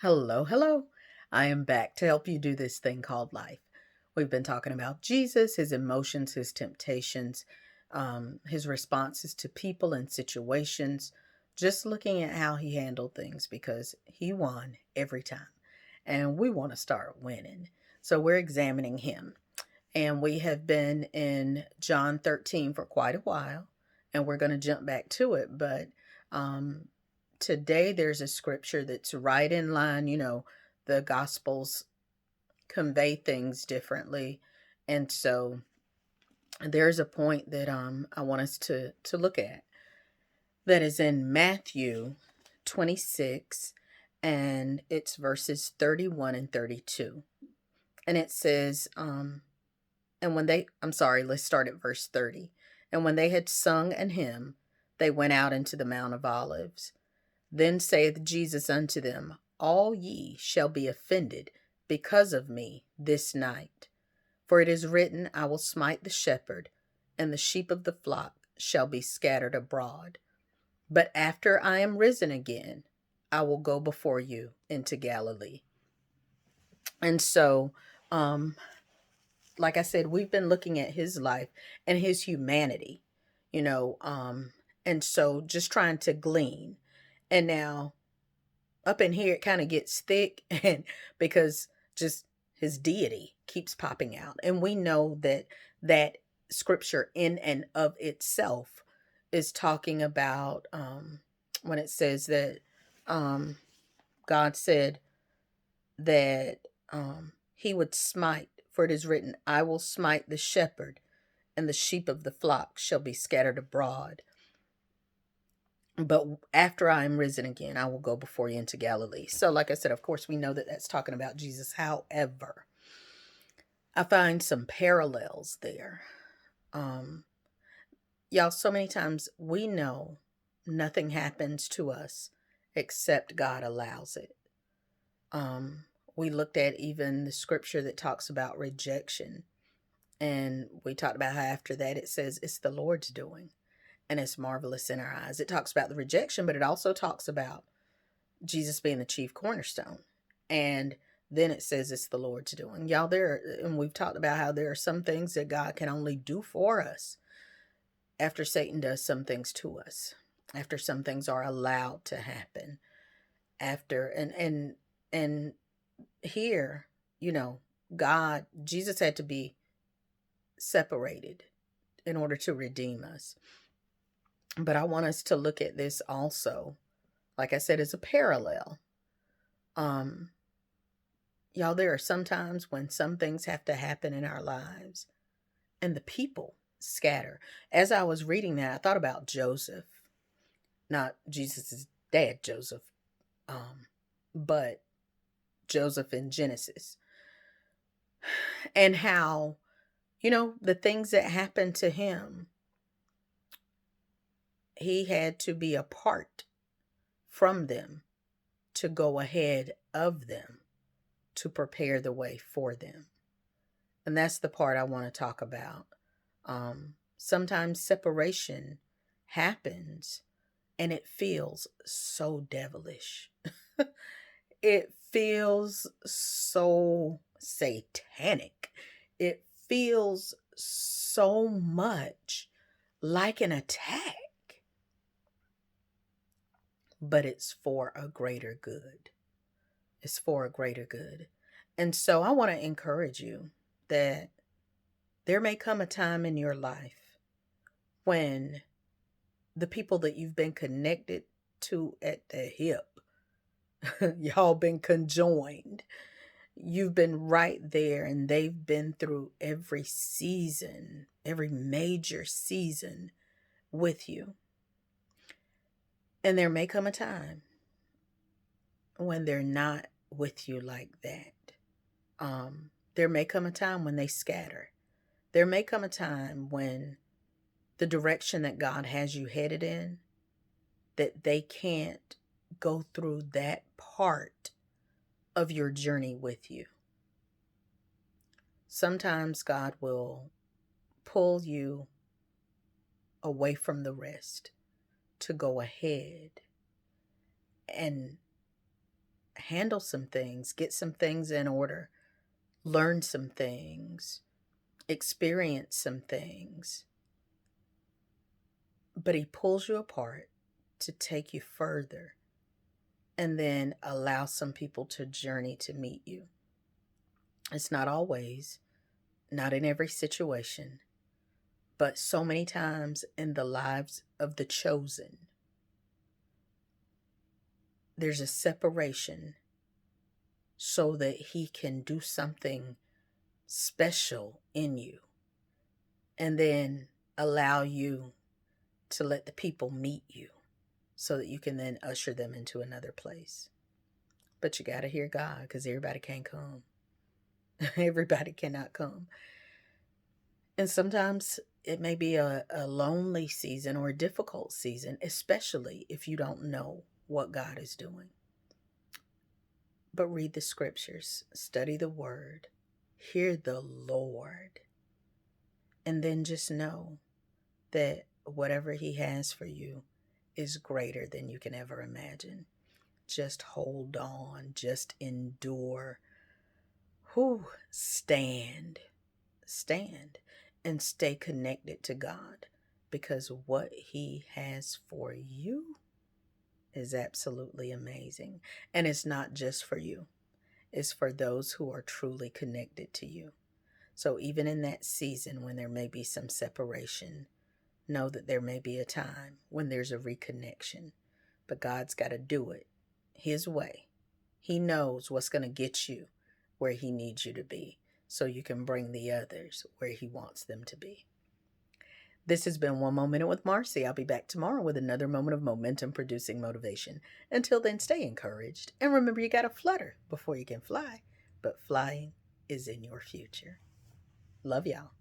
Hello, hello. I am back to help you do this thing called life. We've been talking about Jesus, his emotions, his temptations, his responses to people and situations, just looking at how he handled things because he won every time. And we want to start winning. So we're examining him. And we have been in John 13 for quite a while, and we're going to jump back to it. But um, today there's a scripture that's right in line. The Gospels convey things differently. And so there's a point that I want us to look at that is in Matthew 26, and it's verses 31 and 32. And it says, I'm sorry, let's start at verse 30. And when they had sung an hymn, they went out into the Mount of Olives. Then saith Jesus unto them, All ye shall be offended because of me this night. For it is written, I will smite the shepherd, and the sheep of the flock shall be scattered abroad. But after I am risen again, I will go before you into Galilee. And so, um, like I said, we've been looking at his life and his humanity, you know, and so just trying to glean. And now up in here, it kind of gets thick, and because just his deity keeps popping out. And we know that scripture in and of itself is talking about when it says that um, God said that he would smite, for it is written, I will smite the shepherd, and the sheep of the flock shall be scattered abroad. But after I am risen again, I will go before you into Galilee. So, like I said, of course, we know that that's talking about Jesus. However, I find some parallels there. Um, y'all, so many times we know nothing happens to us except God allows it. Um, we looked at even the scripture that talks about rejection. And we talked about how after that it says it's the Lord's doing and it's marvelous in our eyes. It talks about the rejection, but it also talks about Jesus being the chief cornerstone. And then it says it's the Lord's doing. Y'all, and we've talked about how there are some things that God can only do for us after Satan does some things to us, after some things are allowed to happen, after, and here, you know, Jesus had to be separated in order to redeem us. But I want us to look at this also, like I said, as a parallel. Um, y'all, there are some times when some things have to happen in our lives and the people scatter. As I was reading that, I thought about Joseph, not Jesus's dad, Joseph, but Joseph in Genesis, and how, the things that happened to him, he had to be apart from them to go ahead of them to prepare the way for them. And that's the part I want to talk about. Sometimes separation happens and it feels so devilish. It feels so satanic. It feels so much like an attack, but it's for a greater good. It's for a greater good. And so I want to encourage you that there may come a time in your life when the people that you've been connected to at the hip, y'all been conjoined. You've been right there, and they've been through every season, every major season with you. And there may come a time when they're not with you like that. There may come a time when they scatter. There may come a time when the direction that God has you headed in, that they can't go through that part of your journey with you. Sometimes God will pull you away from the rest to go ahead and handle some things, get some things in order, learn some things, experience some things. But He pulls you apart to take you further and then allow some people to journey to meet you. It's not always, not in every situation, but so many times in the lives of the chosen, there's a separation so that He can do something special in you and then allow you to let the people meet you so that you can then usher them into another place. But you got to hear God, because everybody can't come. Everybody cannot come. And sometimes it may be a lonely season or a difficult season, especially if you don't know what God is doing. But read the scriptures, study the word, hear the Lord, and then just know that whatever He has for you is greater than you can ever imagine. Just hold on, just endure. Stand, and stay connected to God, because what He has for you is absolutely amazing. And it's not just for you, it's for those who are truly connected to you. So even in that season when there may be some separation, know that there may be a time when there's a reconnection, but God's got to do it His way. He knows what's going to get you where He needs you to be, so you can bring the others where He wants them to be. This has been One More Minute with Marcy. I'll be back tomorrow with another moment of momentum producing motivation. Until then, stay encouraged. And remember, you got to flutter before you can fly. But flying is in your future. Love y'all.